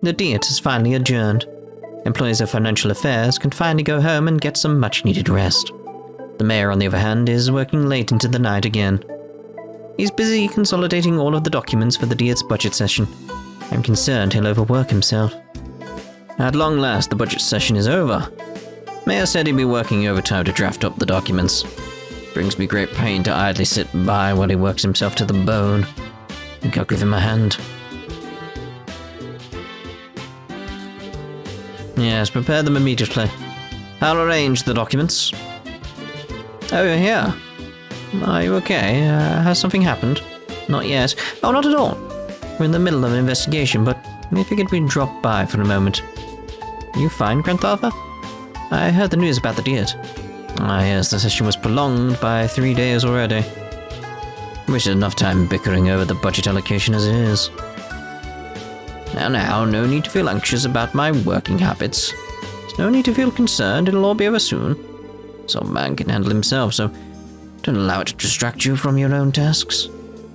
The Diet is finally adjourned. Employees of financial affairs can finally go home and get some much-needed rest. The mayor, on the other hand, is working late into the night again. He's busy consolidating all of the documents for the Diet's budget session. I'm concerned he'll overwork himself. At long last, the budget session is over. Mayor said he'd be working overtime to draft up the documents. Brings me great pain to idly sit by while he works himself to the bone. I think I'll give him a hand. Yes, prepare them immediately. I'll arrange the documents. Oh, you're here. Are you okay? Has something happened? Not yet. Oh, not at all. We're in the middle of an investigation, but we figured we'd drop by for a moment. You fine, grandfather? I heard the news about the Diet. Ah, yes, the session was prolonged by 3 days already. Wasted enough time bickering over the budget allocation as it is. Now, no need to feel anxious about my working habits. There's no need to feel concerned, it'll all be over soon. Some man can handle himself, so don't allow it to distract you from your own tasks.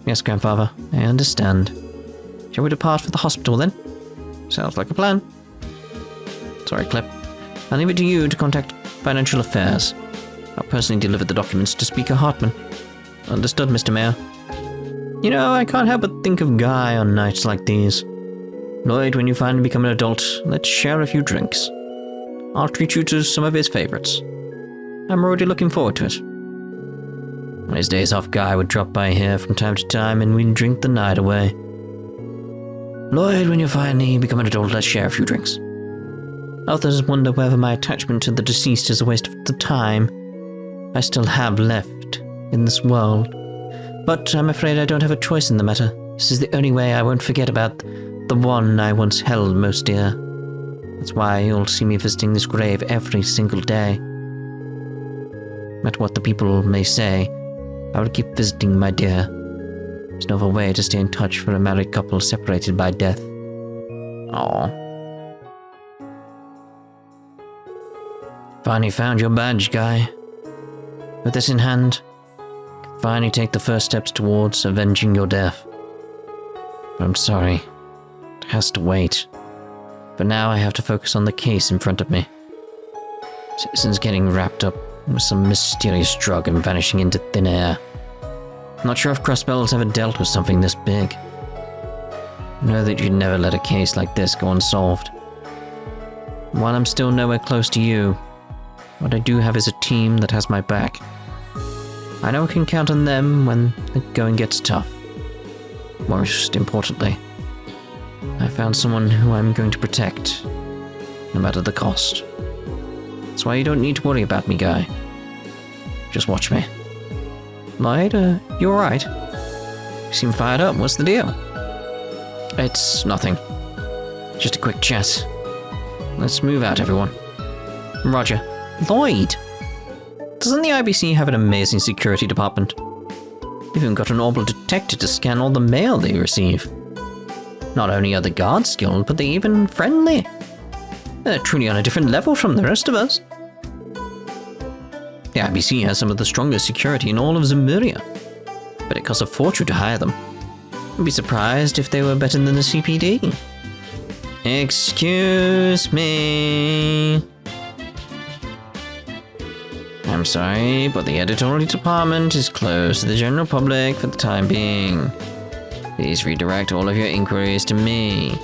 Yes, grandfather, I understand. Shall we depart for the hospital then? Sounds like a plan. Sorry, Clip. I'll leave it to you to contact Financial Affairs. I'll personally deliver the documents to Speaker Hartman. Understood, Mr. Mayor. You know, I can't help but think of Guy on nights like these. Lloyd, when you finally become an adult, let's share a few drinks. I'll treat you to some of his favorites. I'm already looking forward to it. On his days off, Guy would drop by here from time to time and we'd drink the night away. Lloyd, when you finally become an adult, let's share a few drinks. Others wonder whether my attachment to the deceased is a waste of the time I still have left in this world. But I'm afraid I don't have a choice in the matter. This is the only way I won't forget about the one I once held most dear. That's why you'll see me visiting this grave every single day. No matter what the people may say, I will keep visiting my dear. There's no other way to stay in touch for a married couple separated by death. Aww. Finally found your badge, Guy. With this in hand, you can finally take the first steps towards avenging your death. But I'm sorry. It has to wait. For now, I have to focus on the case in front of me. Citizens getting wrapped up with some mysterious drug and vanishing into thin air. I'm not sure if Crossbell's ever dealt with something this big. I know that you'd never let a case like this go unsolved. While I'm still nowhere close to you, what I do have is a team that has my back. I know I can count on them when the going gets tough. Most importantly, I found someone who I'm going to protect, no matter the cost. That's why you don't need to worry about me, Guy. Just watch me. Lloyd, you alright? You seem fired up. What's the deal? It's nothing. Just a quick chat. Let's move out, everyone. Roger. Lloyd! Doesn't the IBC have an amazing security department? They've even got an orbital detector to scan all the mail they receive. Not only are the guards skilled, but they're even friendly. They're truly on a different level from the rest of us. The IBC has some of the strongest security in all of Zemuria, but it costs a fortune to hire them. I'd be surprised if they were better than the CPD. Excuse me. I'm sorry, but the editorial department is closed to the general public for the time being. Please redirect all of your inquiries to me.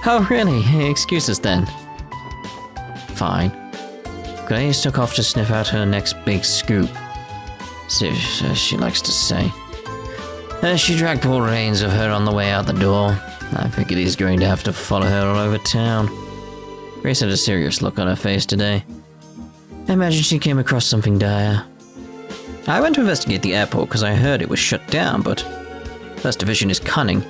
Oh, really? Excuses then. Fine. Grace took off to sniff out her next big scoop, as she likes to say. As she dragged poor reins of her on the way out the door, I figured he's going to have to follow her all over town. Grace had a serious look on her face today. I imagine she came across something dire. I went to investigate the airport because I heard it was shut down, but First Division is cunning.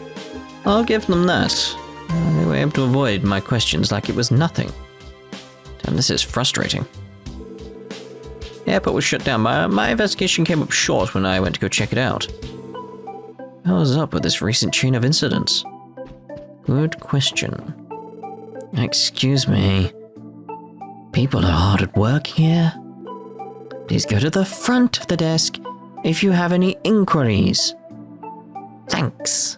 I'll give them that. They were able to avoid my questions like it was nothing. Damn, this is frustrating. The airport was shut down, but my investigation came up short when I went to go check it out. What was up with this recent chain of incidents? Good question. Excuse me. People are hard at work here. Please go to the front of the desk if you have any inquiries. Thanks.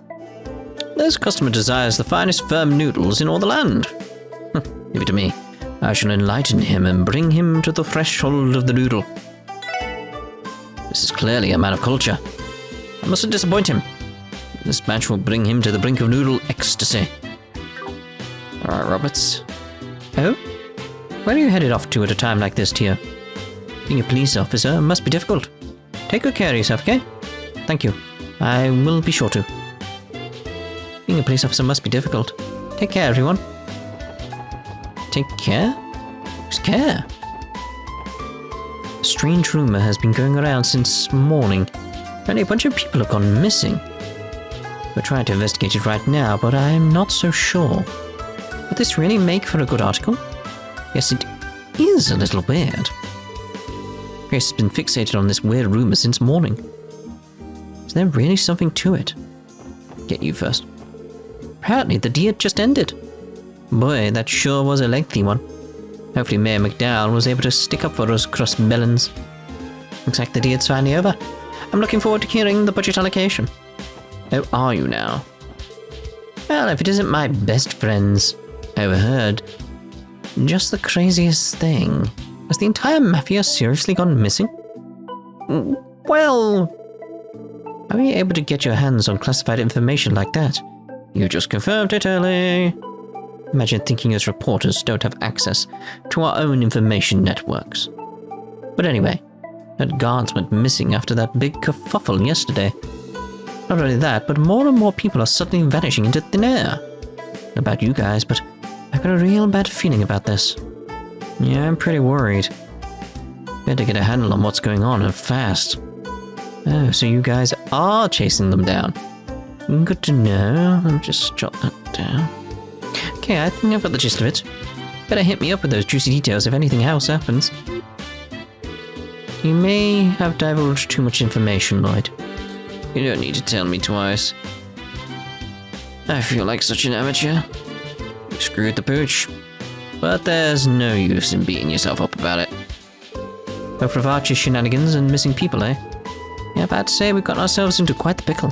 This customer desires the finest firm noodles in all the land. Leave it to me. I shall enlighten him and bring him to the threshold of the noodle. This is clearly a man of culture. I mustn't disappoint him. This match will bring him to the brink of noodle ecstasy. Alright, Roberts. Oh? Where are you headed off to at a time like this, Tia? Being a police officer must be difficult. Take good care of yourself, okay? Thank you. I will be sure to. Being a police officer must be difficult. Take care, everyone. Take care? Who's care? A strange rumor has been going around since morning. Apparently a bunch of people have gone missing. We're trying to investigate it right now, but I'm not so sure. Would this really make for a good article? Yes, it is a little weird. Grace has been fixated on this weird rumor since morning. Is there really something to it? Get you first. Apparently the deed just ended. Boy, that sure was a lengthy one. Hopefully Mayor McDowell was able to stick up for us Crossbellans. Looks like the deed's finally over. I'm looking forward to hearing the budget allocation. Oh, are you now? Well, if it isn't my best friends. I overheard just the craziest thing. Has the entire mafia seriously gone missing? Well, are you able to get your hands on classified information like that? You just confirmed it, Elie. Imagine thinking us reporters don't have access to our own information networks. But anyway, that guards went missing after that big kerfuffle yesterday. Not only that, but more and more people are suddenly vanishing into thin air. Not about you guys, but I've got a real bad feeling about this. Yeah, I'm pretty worried. Better get a handle on what's going on and fast. Oh, so you guys are chasing them down. Good to know. I'll just jot that down. Okay, I think I've got the gist of it. Better hit me up with those juicy details if anything else happens. You may have divulged too much information, Lloyd. You don't need to tell me twice. I feel like such an amateur. You screwed the pooch. But there's no use in beating yourself up about it. Both of Archie's shenanigans and missing people, eh? Yeah, about to say we've gotten ourselves into quite the pickle.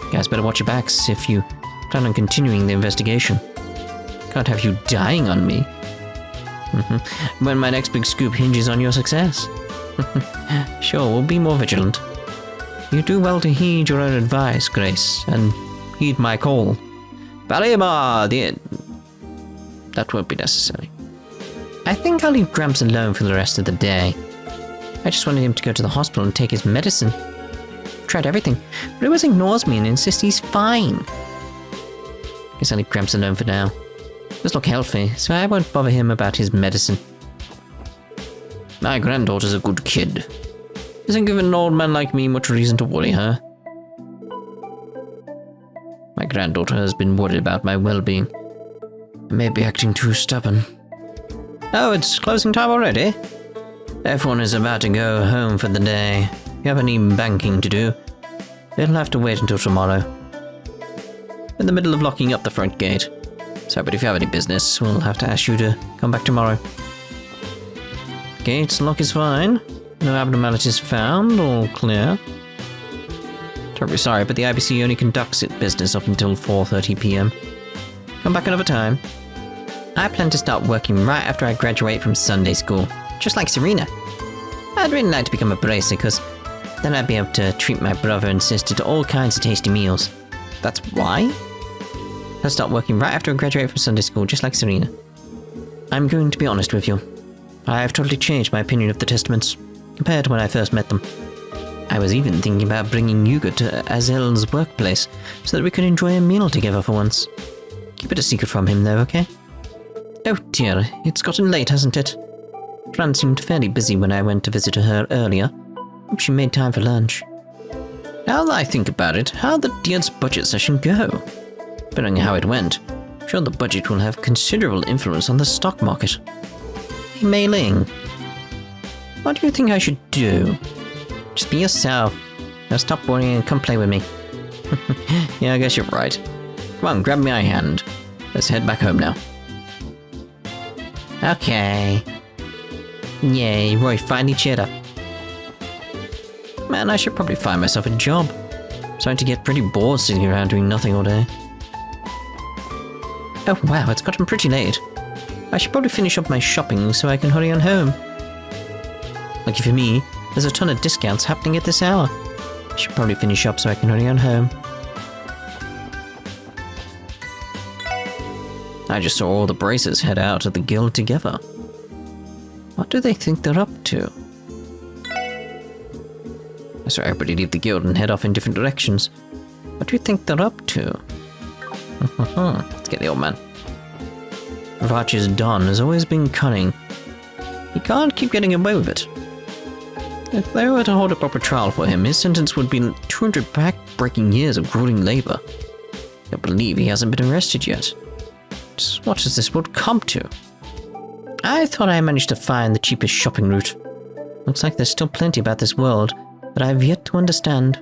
You guys better watch your backs if you plan on continuing the investigation. Can't have you dying on me. When my next big scoop hinges on your success. Sure, we'll be more vigilant. You do well to heed your own advice, Grace, and heed my call. Balima, that won't be necessary. I think I'll leave Gramps alone for the rest of the day. I just wanted him to go to the hospital and take his medicine. Tried everything, but he always ignores me and insists he's fine. Guess I'll leave Gramps alone for now. He does look healthy, so I won't bother him about his medicine. My granddaughter's a good kid. Isn't giving an old man like me much reason to worry her. My granddaughter has been worried about my well-being. I may be acting too stubborn. Oh, it's closing time already? Everyone is about to go home for the day. You have any banking to do? It'll have to wait until tomorrow. In the middle of locking up the front gate. Sorry, but if you have any business, we'll have to ask you to come back tomorrow. Gate's lock is fine. No abnormalities found, all clear. Terribly sorry, but the IBC only conducts its business up until 4:30 PM. Come back another time. I plan to start working right after I graduate from Sunday school, just like Serena. I'd really like to become a bracer, because then I'd be able to treat my brother and sister to all kinds of tasty meals. That's why? I'll start working right after I graduate from Sunday school, just like Serena. I'm going to be honest with you. I've totally changed my opinion of the Testaments, compared to when I first met them. I was even thinking about bringing Yuga to Azel's workplace, so that we could enjoy a meal together for once. Keep it a secret from him, though, okay? Oh dear, it's gotten late, hasn't it? Fran seemed fairly busy when I went to visit her earlier. Hope she made time for lunch. Now that I think about it, how'd the Deer's budget session go? Depending on how it went, I'm sure the budget will have considerable influence on the stock market. Hey, Mei Ling. What do you think I should do? Just be yourself. Now stop worrying and come play with me. Yeah, I guess you're right. Come on, grab my hand. Let's head back home now. Okay. Yay, Roy finally cheered up. Man, I should probably find myself a job. I'm starting to get pretty bored sitting around doing nothing all day. Oh wow, it's gotten pretty late. I should probably finish up my shopping so I can hurry on home. Lucky for me, there's a ton of discounts happening at this hour. I should probably finish up so I can hurry on home. I just saw all the bracers head out of the guild together. What do they think they're up to? I saw everybody leave the guild and head off in different directions. What do you think they're up to? Let's get the old man. Varch's Don has always been cunning. He can't keep getting away with it. If they were to hold a proper trial for him, his sentence would be 200 back-breaking years of grueling labor. I can't believe he hasn't been arrested yet. Just what does this world come to? I thought I managed to find the cheapest shopping route. Looks like there's still plenty about this world that I have yet to understand.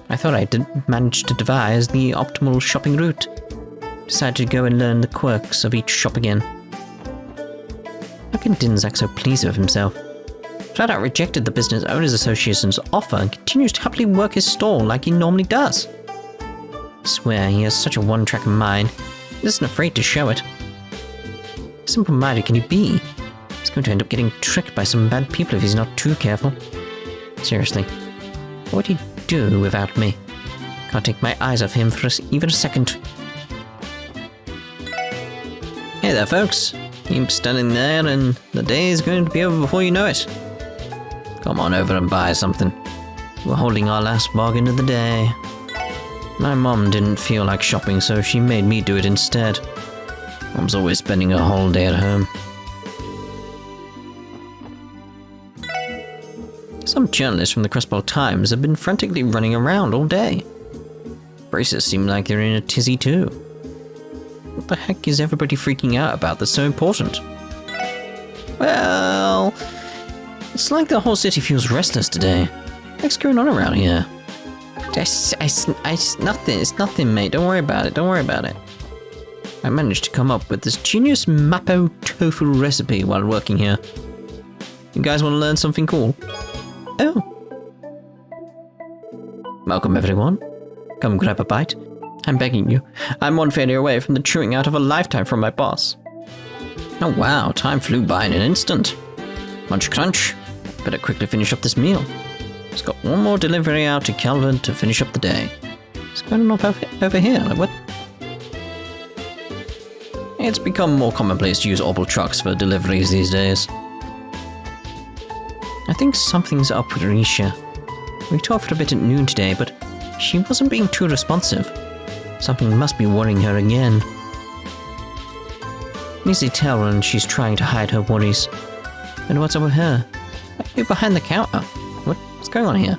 I thought I did manage to devise the optimal shopping route. Decided to go and learn the quirks of each shop again. How can Dinzak so pleased with himself? Flat out rejected the Business Owners Association's offer and continues to happily work his stall like he normally does. I swear he has such a one-track mind, he isn't afraid to show it. How simple-minded can he be? He's going to end up getting tricked by some bad people if he's not too careful. Seriously, what would he do without me? Can't take my eyes off him for even a second. Hey there, folks. Keep standing there and the day is going to be over before you know it. Come on over and buy something. We're holding our last bargain of the day. My mom didn't feel like shopping, so she made me do it instead. Mom's always spending her whole day at home. Some journalists from the Crossbell Times have been frantically running around all day. Bracers seem like they're in a tizzy too. What the heck is everybody freaking out about that's so important? Well, it's like the whole city feels restless today. What's going on around here? It's nothing, mate. Don't worry about it. I managed to come up with this genius Mapo tofu recipe while working here. You guys want to learn something cool? Oh. Welcome, everyone. Come grab a bite. I'm begging you. I'm one failure away from the chewing out of a lifetime from my boss. Oh wow, time flew by in an instant. Munch crunch. Better quickly finish up this meal. Just got one more delivery out to Calvard to finish up the day. What's going on over here? Like what? It's become more commonplace to use Orbal trucks for deliveries these days. I think something's up with Risha. We talked a bit at noon today, but she wasn't being too responsive. Something must be worrying her again. Easy tell when she's trying to hide her worries. And what's up with her? Why are you behind the counter? What's going on here?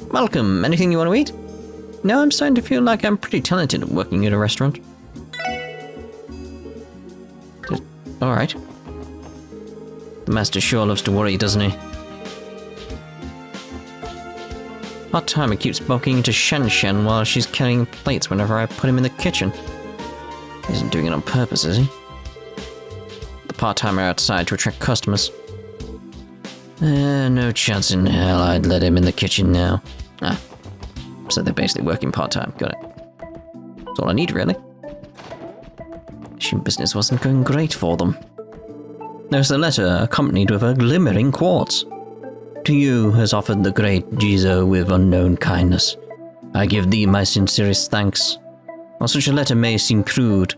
Welcome. Anything you want to eat? No, I'm starting to feel like I'm pretty talented at working at a restaurant. Alright. The master sure loves to worry, doesn't he? Part-timer keeps bulking into Shen while she's carrying plates whenever I put him in the kitchen. He isn't doing it on purpose, is he? The part-timer outside to attract customers. No chance in hell I'd let him in the kitchen now. So they're basically working part-time, got it. That's all I need, really. Business wasn't going great for them. There's a letter accompanied with a glimmering quartz. To you has offered the great Jizo with unknown kindness. I give thee my sincerest thanks. While such a letter may seem crude,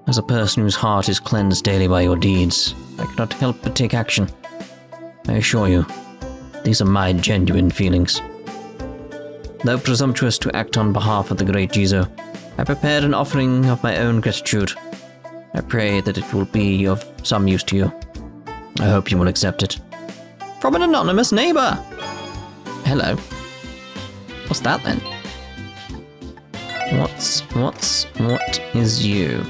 as a person whose heart is cleansed daily by your deeds, I cannot help but take action. I assure you, these are my genuine feelings. Though presumptuous to act on behalf of the great Jizo, I prepared an offering of my own gratitude. I pray that it will be of some use to you. I hope you will accept it. From an anonymous neighbor! Hello. What's that then? What is you?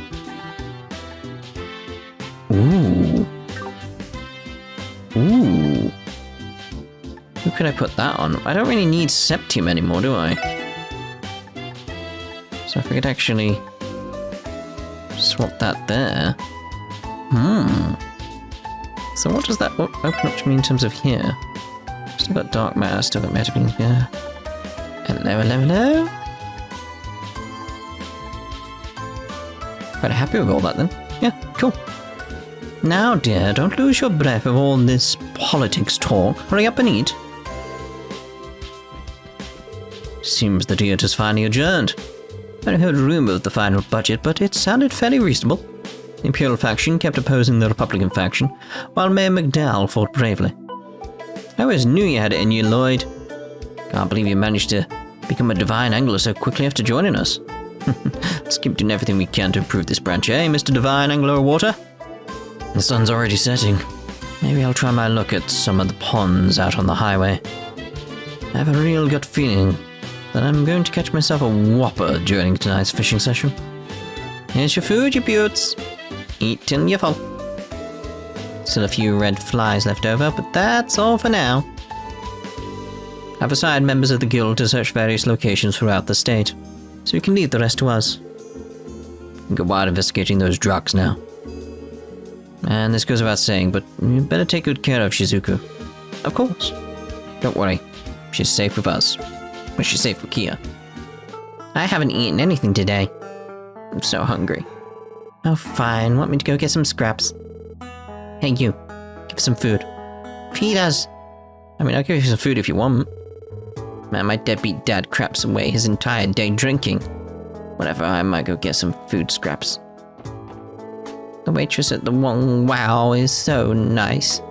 Ooh. Who could I put that on? I don't really need Septium anymore, do I? So if I could actually swap that there. So what does that open up to me in terms of here? Still got dark matter, still got matter being here. Hello. Quite happy with all that then. Yeah, cool. Now, dear, don't lose your breath with all this politics talk. Hurry up and eat. Seems the theatre has finally adjourned. I heard a rumour of the final budget, but it sounded fairly reasonable. The Imperial faction kept opposing the Republican faction, while Mayor McDowell fought bravely. I always knew you had it in you, Lloyd. Can't believe you managed to become a Divine Angler so quickly after joining us. Let's keep doing everything we can to improve this branch, eh, Mr. Divine Angler of Water? The sun's already setting. Maybe I'll try my luck at some of the ponds out on the highway. I have a real gut feeling that I'm going to catch myself a whopper during tonight's fishing session. Here's your food, you beauts. Eat till you're full. Still a few red flies left over, but that's all for now. I've assigned members of the guild to search various locations throughout the state, so you can leave the rest to us. You can go wild investigating those drugs now. And this goes without saying, but you better take good care of Shizuku. Of course. Don't worry, she's safe with us. Well, she's safe with Kia. I haven't eaten anything today. I'm so hungry. Oh, fine. Want me to go get some scraps? Hey, you. Give us some food. Feed us. I mean, I'll give you some food if you want. Man, my deadbeat dad craps away his entire day drinking. Whatever, I might go get some food scraps. The waitress at the Wong Wow is so nice.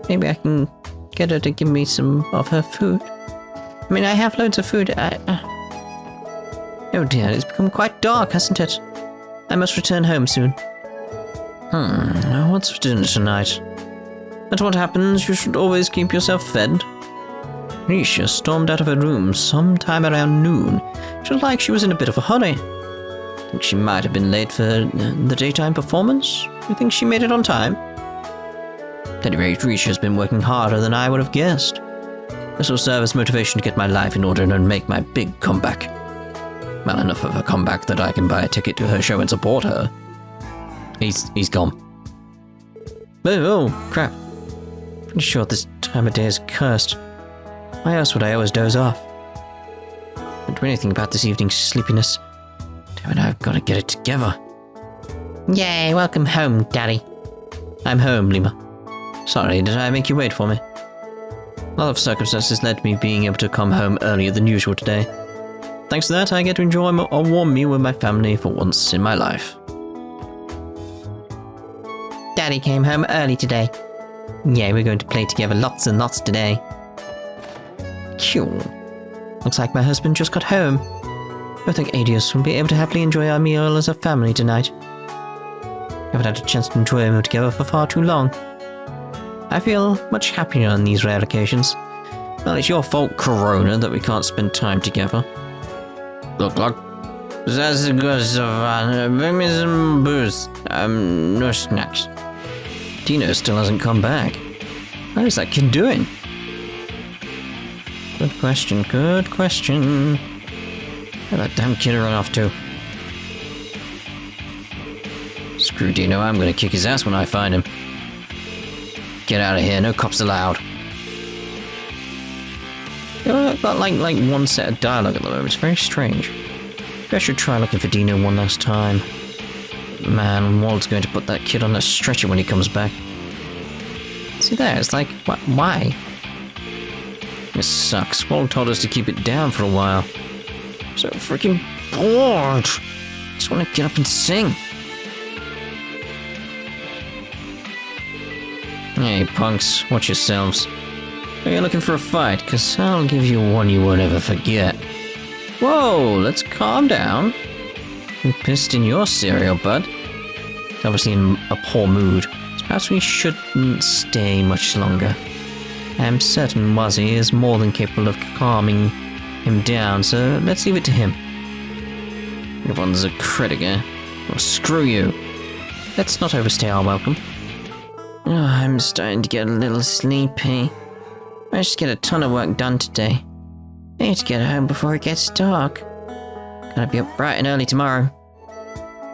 Maybe I can get her to give me some of her food. I mean, I have loads of food. Oh dear, it's become quite dark, hasn't it? I must return home soon. What's for dinner tonight? That's what happens. You should always keep yourself fed. Risha stormed out of her room sometime around noon. She looked like she was in a bit of a hurry. Think she might have been late for the daytime performance? You think she made it on time? At any rate, Risha's been working harder than I would have guessed. This will serve as motivation to get my life in order and make my big comeback. Well, enough of a comeback that I can buy a ticket to her show and support her. He's gone. Oh, crap. Pretty sure this time of day is cursed. Why else would I always doze off? Don't do anything about this evening's sleepiness. Damn it, I've got to get it together. Yay, welcome home, Daddy. I'm home, Lima. Sorry, did I make you wait for me? A lot of circumstances led to me being able to come home earlier than usual today. Thanks to that, I get to enjoy a warm meal with my family for once in my life. Daddy came home early today. Yeah, we're going to play together lots and lots today. Cool. Looks like my husband just got home. I think Adios will be able to happily enjoy our meal as a family tonight. We haven't had a chance to enjoy a meal together for far too long. I feel much happier on these rare occasions. Well, it's your fault, Corona, that we can't spend time together. Look. That's good, Savannah. Bring me some booze. No snacks. Dino still hasn't come back. What is that kid doing? Good question. Where that damn kid run off to? Screw Dino, I'm gonna kick his ass when I find him. Get out of here, no cops allowed. I've got like one set of dialogue at the moment, it's very strange. Maybe I should try looking for Dino one last time. Man, Wald's going to put that kid on a stretcher when he comes back. See there, it's like, why? This sucks. Wald told us to keep it down for a while. So freaking bored. Just want to get up and sing. Hey, punks, watch yourselves. Are you looking for a fight? Because I'll give you one you won't ever forget. Whoa, let's calm down. You pissed in your cereal, bud. He's obviously in a poor mood. So perhaps we shouldn't stay much longer. I'm certain Wazzy is more than capable of calming him down, so let's leave it to him. Everyone's a critic, eh? Well, screw you. Let's not overstay our welcome. Oh, I'm starting to get a little sleepy. I just get a ton of work done today. I need to get home before it gets dark. Gotta be up bright and early tomorrow.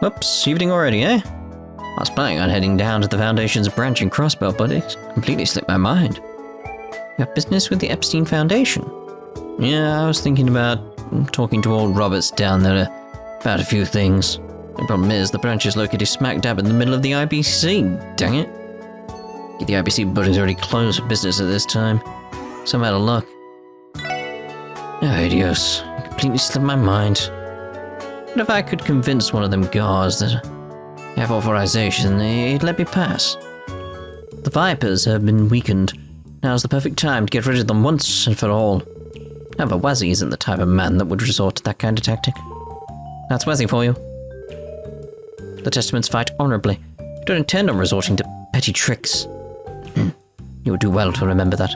Whoops, evening already, eh? I was planning on heading down to the Foundation's branch in Crossbell, but it completely slipped my mind. You have business with the Epstein Foundation? Yeah, I was thinking about talking to old Roberts down there about a few things. The problem is, the branch is located smack dab in the middle of the IBC, dang it. The IBC building's already closed for business at this time. So I'm out of luck. Oh, Dios. It completely slipped my mind. What if I could convince one of them guards that I have authorization, they'd let me pass? The Vipers have been weakened. Now's the perfect time to get rid of them once and for all. However, Wazzy isn't the type of man that would resort to that kind of tactic. That's Wazzy for you. The Testaments fight honorably. You don't intend on resorting to petty tricks. You would do well to remember that.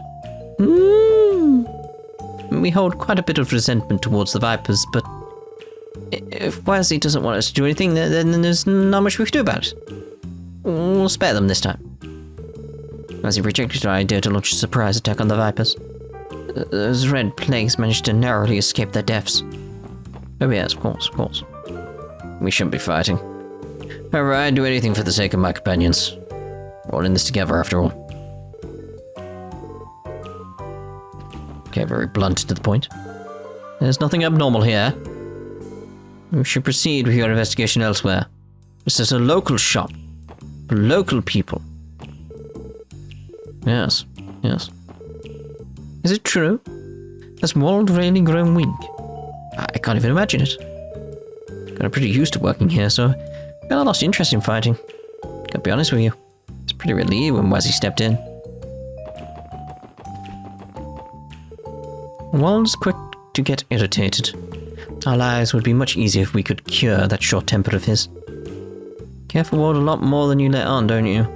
We hold quite a bit of resentment towards the Vipers, but if Wazzy doesn't want us to do anything, then there's not much we can do about it. We'll spare them this time. Wazzy rejected our idea to launch a surprise attack on the Vipers. Those red plagues managed to narrowly escape their deaths. Oh yes, of course. We shouldn't be fighting. However, I'd do anything for the sake of my companions. We're all in this together, after all. Okay, very blunt to the point. There's nothing abnormal here. We should proceed with your investigation elsewhere. This is a local shop. For local people. Yes. Is it true? Has Wald really grown weak? I can't even imagine it. Got pretty used to working here, so I kind of lost interest in fighting. Gotta be honest with you. I was pretty relieved when Wazzy stepped in. Wald's quick to get irritated. Our lives would be much easier if we could cure that short temper of his. Care for Wald a lot more than you let on, don't you?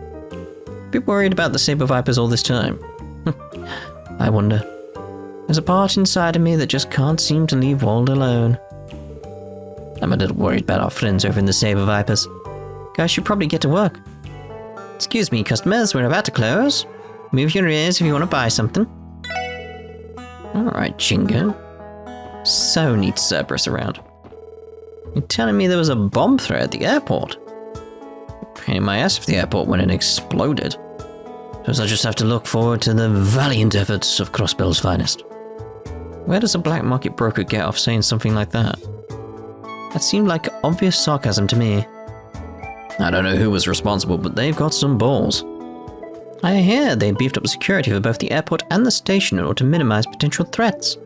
Bit worried about the Saber Vipers all this time. I wonder. There's a part inside of me that just can't seem to leave Wald alone. I'm a little worried about our friends over in the Saber Vipers. Guys should probably get to work. Excuse me, customers, we're about to close. Move your ears if you want to buy something. Alright, Jingo. So neat Cerberus around. You're telling me there was a bomb threat at the airport? Pain in my ass if the airport went and exploded. Suppose I just have to look forward to the valiant efforts of Crossbell's finest. Where does a black market broker get off saying something like that? That seemed like obvious sarcasm to me. I don't know who was responsible, but they've got some balls. I hear they beefed up security for both the airport and the station in order to minimize potential threats.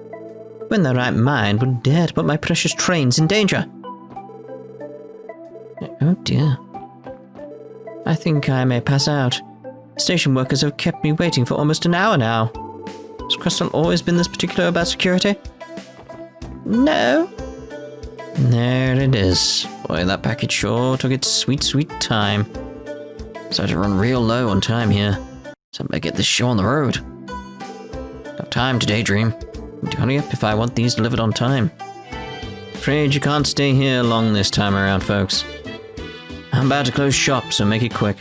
Who in their right mind would dare to put my precious trains in danger? Oh dear. I think I may pass out. Station workers have kept me waiting for almost an hour now. Has Crystal always been this particular about security? No. There it is. Boy, that package sure took its sweet, sweet time. So to run real low on time here. So I better get this show on the road. No time to daydream. Hurry up if I want these delivered on time. Afraid you can't stay here long this time around, folks. I'm about to close shop, so make it quick.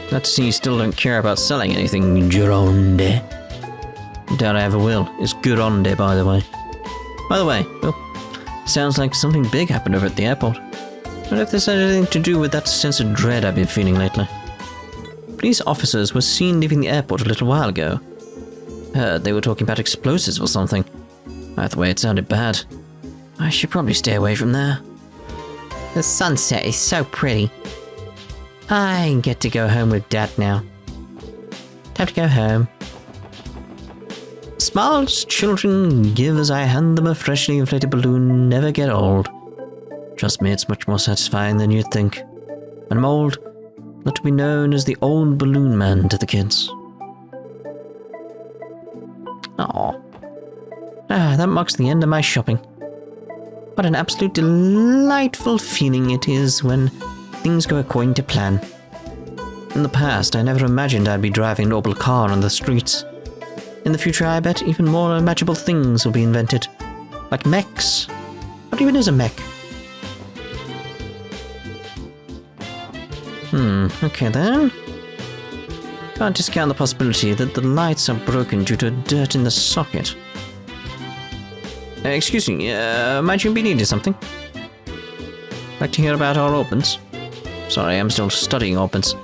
Glad to see you still don't care about selling anything, Gironde. Doubt I ever will. It's Gironde, by the way. By the way, sounds like something big happened over at the airport. I wonder if there's anything to do with that sense of dread I've been feeling lately. Police officers were seen leaving the airport a little while ago. Heard they were talking about explosives or something. Either way, it sounded bad. I should probably stay away from there. The sunset is so pretty. I get to go home with Dad now. Time to go home. Smiles children give as I hand them a freshly inflated balloon never get old. Trust me, it's much more satisfying than you'd think. When I'm old, not to be known as the old balloon man to the kids. Aww. That marks the end of my shopping. What an absolute delightful feeling it is when things go according to plan. In the past, I never imagined I'd be driving an orbital car on the streets. In the future, I bet even more unimaginable things will be invented. Like mechs. What even is a mech? Okay then. Can't discount the possibility that the lights are broken due to dirt in the socket. Excuse me, might you be needing something? Like to hear about our opens? Sorry, I'm still studying opens.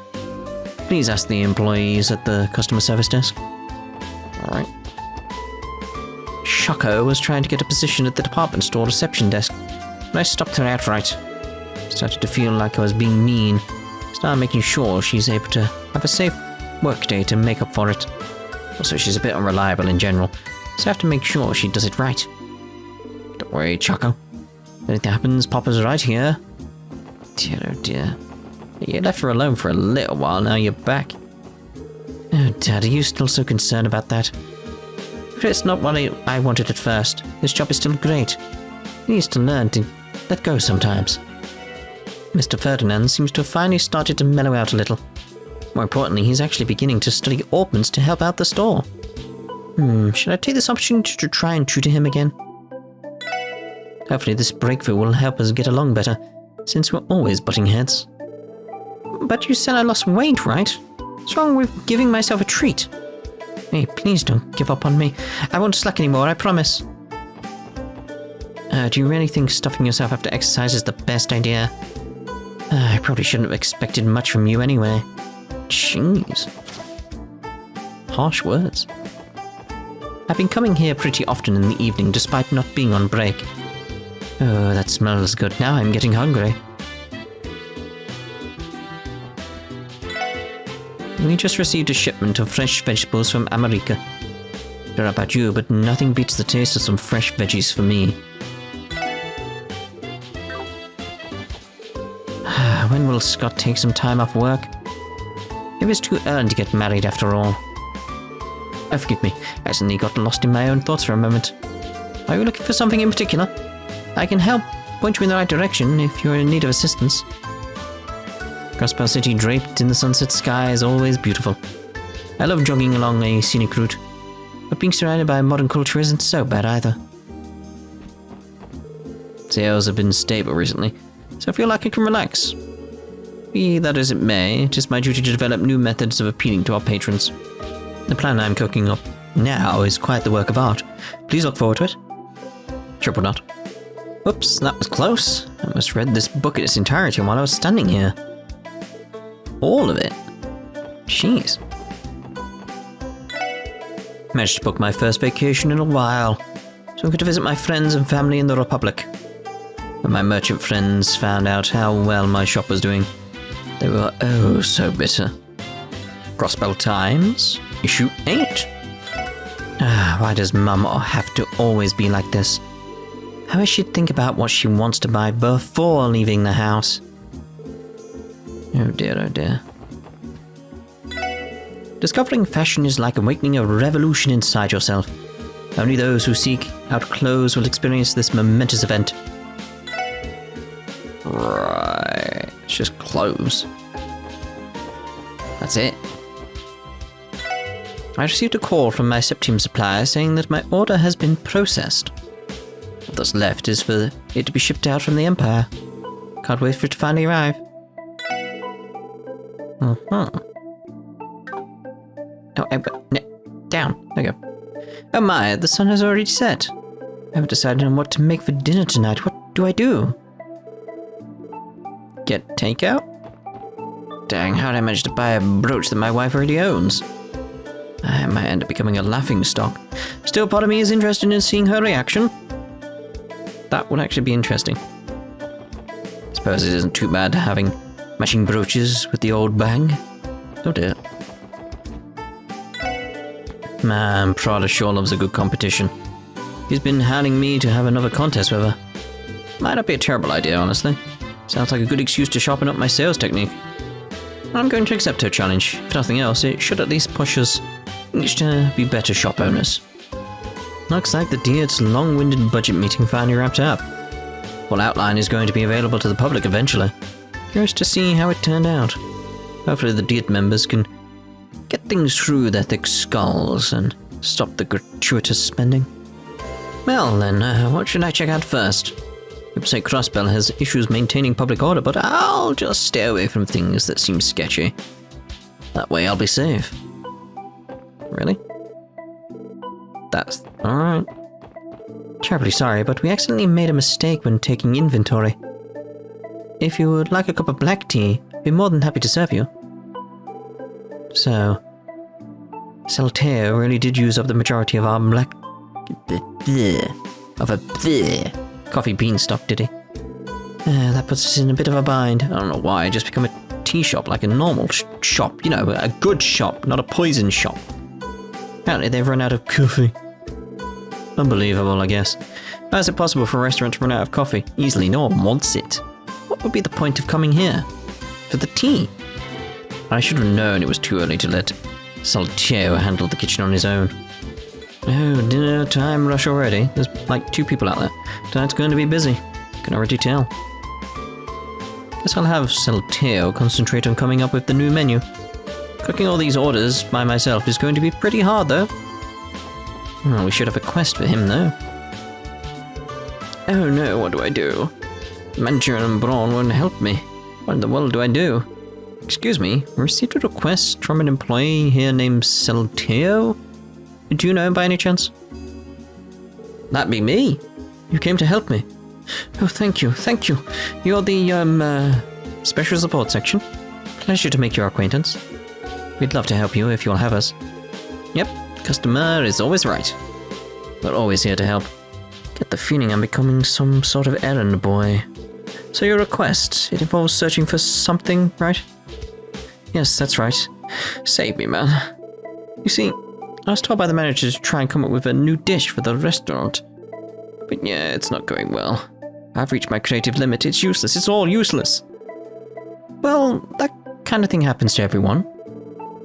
Please ask the employees at the customer service desk. Alright. Shoko was trying to get a position at the department store reception desk, but I stopped her outright. Just started to feel like I was being mean. Started making sure she's able to have a safe workday to make up for it. Also, she's a bit unreliable in general, so I have to make sure she does it right. Don't worry, Choco. If anything happens, Papa's right here. Dear, oh dear. You left her alone for a little while, now you're back. Oh, Dad, are you still so concerned about that? But it's not what I wanted at first. This job is still great. He needs to learn to let go sometimes. Mr. Ferdinand seems to have finally started to mellow out a little. More importantly, he's actually beginning to study ointments to help out the store. Should I take this opportunity to try and tutor him again? Hopefully this breakthrough will help us get along better, since we're always butting heads. But you said I lost weight, right? What's wrong with giving myself a treat? Hey, please don't give up on me. I won't slack anymore, I promise. Do you really think stuffing yourself after exercise is the best idea? I probably shouldn't have expected much from you anyway. Jeez. Harsh words. I've been coming here pretty often in the evening despite not being on break. Oh, that smells good. Now I'm getting hungry. We just received a shipment of fresh vegetables from America. I don't know about you, but nothing beats the taste of some fresh veggies for me. When will Scott take some time off work? Maybe it's too early to get married after all. Oh, forgive me, I suddenly got lost in my own thoughts for a moment. Are you looking for something in particular? I can help point you in the right direction if you're in need of assistance. Crossbell City draped in the sunset sky is always beautiful. I love jogging along a scenic route, but being surrounded by modern culture isn't so bad either. Sales have been stable recently, so I feel like I can relax. Be that as it may, it is my duty to develop new methods of appealing to our patrons. The plan I'm cooking up now is quite the work of art. Please look forward to it. Triple not. Oops, that was close. I almost read this book in its entirety while I was standing here. All of it? Jeez. Managed to book my first vacation in a while, so I could visit my friends and family in the Republic. When my merchant friends found out how well my shop was doing, they were oh so bitter. Crossbell Times, issue 8. Why does Mum have to always be like this? I wish she'd think about what she wants to buy before leaving the house. Oh dear, oh dear. Discovering fashion is like awakening a revolution inside yourself. Only those who seek out clothes will experience this momentous event. Right, it's just clothes. That's it. I received a call from my Septium supplier saying that my order has been processed. What's left is for it to be shipped out from the Empire. Can't wait for it to finally arrive. Oh, down. There we go. Oh my, the sun has already set. I haven't decided on what to make for dinner tonight. What do I do? Get takeout? Dang, how'd I manage to buy a brooch that my wife already owns? I might end up becoming a laughingstock. Still, part of me is interested in seeing her reaction. That would actually be interesting. Suppose it isn't too bad having matching brooches with the old bang. Oh dear. Man, Prada sure loves a good competition. He's been hounding me to have another contest with her. Might not be a terrible idea, honestly. Sounds like a good excuse to sharpen up my sales technique. I'm going to accept her challenge. If nothing else, it should at least push us each to be better shop owners. Looks like the Diet's long-winded budget meeting finally wrapped up. Full outline is going to be available to the public eventually. Curious to see how it turned out. Hopefully the Diet members can get things through their thick skulls and stop the gratuitous spending. Well then, what should I check out first? People say Crossbell has issues maintaining public order, but I'll just stay away from things that seem sketchy. That way I'll be safe. Really? That's alright. Terribly sorry, but we accidentally made a mistake when taking inventory. If you would like a cup of black tea, I'd be more than happy to serve you. So, Saltaire really did use up the majority of our black... coffee bean stock, did he? That puts us in a bit of a bind. I don't know why, I just become a tea shop like a normal shop. You know, a good shop, not a poison shop. Apparently they've run out of coffee. Unbelievable, I guess. How is it possible for a restaurant to run out of coffee? Easily, no one wants it. What would be the point of coming here? For the tea? I should have known it was too early to let Salteo handle the kitchen on his own. Oh, dinner time rush already. There's like 2 people out there. Tonight's going to be busy. Can already tell. Guess I'll have Salteo concentrate on coming up with the new menu. Cooking all these orders by myself is going to be pretty hard, though. Well, we should have a quest for him, though. Oh no, what do I do? Mandarin and Braun won't help me. What in the world do I do? Excuse me, I received a request from an employee here named Salteo? Do you know him by any chance? That be me. You came to help me. Oh, thank you. You're the, special support section. Pleasure to make your acquaintance. We'd love to help you if you'll have us. Yep, customer is always right. We're always here to help. Get the feeling I'm becoming some sort of errand boy. So your request, it involves searching for something, right? Yes, that's right. Save me, man. You see, I was told by the manager to try and come up with a new dish for the restaurant. But yeah, it's not going well. I've reached my creative limit. It's useless. It's all useless. Well, that kind of thing happens to everyone.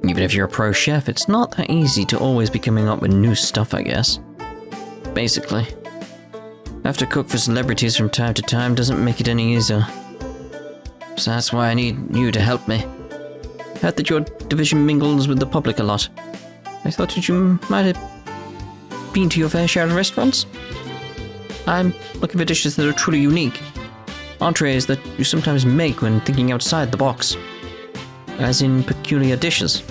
Even if you're a pro chef, it's not that easy to always be coming up with new stuff, I guess. Basically. I have to cook for celebrities from time to time doesn't make it any easier. So that's why I need you to help me. I heard that your division mingles with the public a lot. I thought that you might have been to your fair share of restaurants. I'm looking for dishes that are truly unique. Entrees that you sometimes make when thinking outside the box. As in peculiar dishes.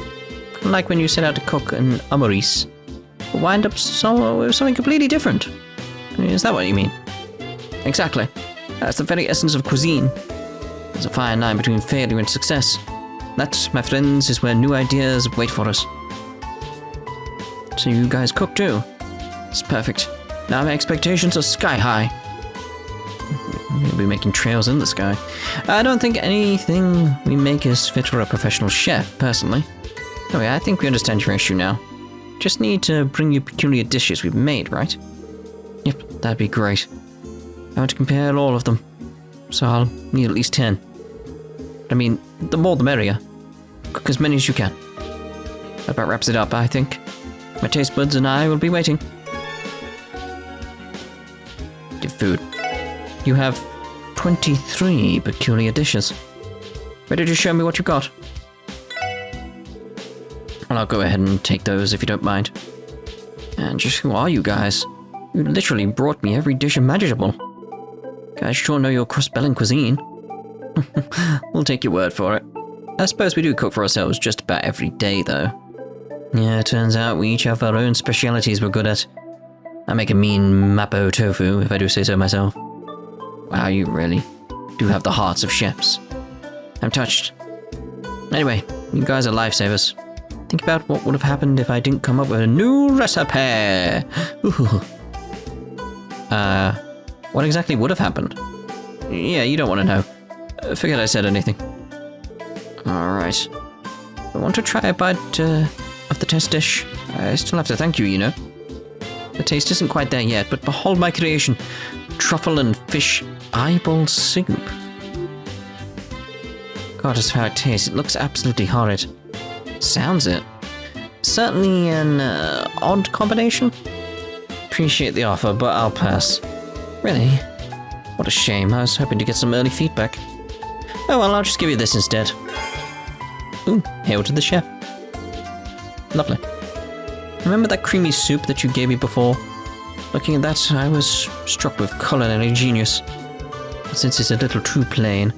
Like when you set out to cook an amoris, but wind up something completely different. Is that what you mean? Exactly. That's the very essence of cuisine. There's a fine line between failure and success. That, my friends, is where new ideas wait for us. So you guys cook too? It's perfect. Now my expectations are sky high. We'll be making trails in the sky. I don't think anything we make is fit for a professional chef, personally. Anyway, I think we understand your issue now. Just need to bring you peculiar dishes we've made, right? Yep, that'd be great. I want to compare all of them. So I'll need at least 10. I mean, the more the merrier. Cook as many as you can. That about wraps it up, I think. My taste buds and I will be waiting. Give food. You have 23 peculiar dishes. Ready to show me what you got? Well, I'll go ahead and take those if you don't mind. And just who are you guys? You literally brought me every dish imaginable. Guys sure know your Crossbell cuisine. We'll take your word for it. I suppose we do cook for ourselves just about every day, though. Yeah, it turns out we each have our own specialities we're good at. I make a mean mapo tofu, if I do say so myself. Wow, you really do have the hearts of chefs. I'm touched. Anyway, you guys are lifesavers. Think about what would have happened if I didn't come up with a new recipe. Ooh. What exactly would have happened? Yeah, you don't want to know. Forget I said anything. Alright. I want to try a bite of the test dish. I still have to thank you, you know. The taste isn't quite there yet, but behold my creation. Truffle and fish eyeball soup. God, as for how it tastes, it looks absolutely horrid. Sounds it. Certainly an odd combination. Appreciate the offer, but I'll pass. Really? What a shame. I was hoping to get some early feedback. Oh well, I'll just give you this instead. Ooh, hail to the chef. Lovely. Remember that creamy soup that you gave me before? Looking at that, I was struck with culinary genius. But since it's a little too plain,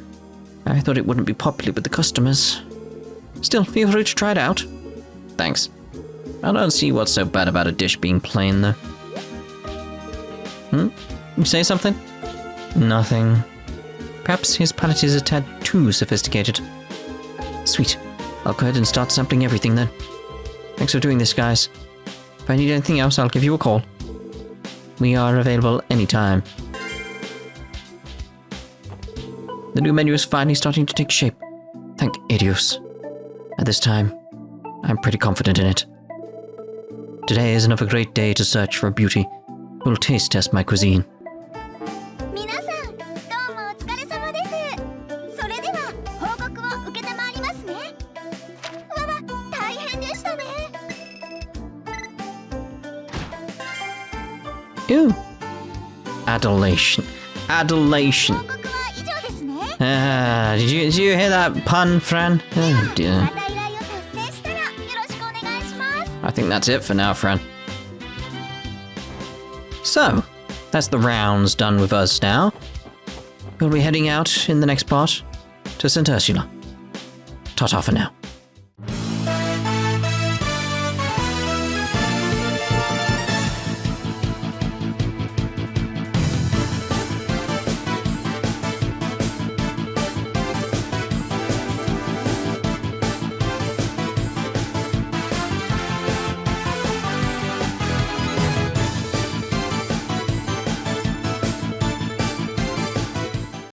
I thought it wouldn't be popular with the customers. Still, feel free to try it out. Thanks. I don't see what's so bad about a dish being plain, though. You say something? Nothing. Perhaps his palate is a tad too sophisticated. Sweet. I'll go ahead and start sampling everything then. Thanks for doing this, guys. If I need anything else, I'll give you a call. We are available anytime. The new menu is finally starting to take shape. Thank Adios. At this time, I'm pretty confident in it. Today is another great day to search for beauty. We'll taste test my cuisine. 皆さん、どうもお疲れ様です。それでは報告を受けたまわりますね。わわ、大変でしたね。Ew. Adulation. Adulation. 報告は以上ですね。Did you hear that pun, Fran? Oh dear. また依頼を達成したらよろしくお願いします。 I think that's it for now, Fran. So, that's the rounds done with us now. We'll be heading out in the next part to St. Ursula. Ta-ta for now.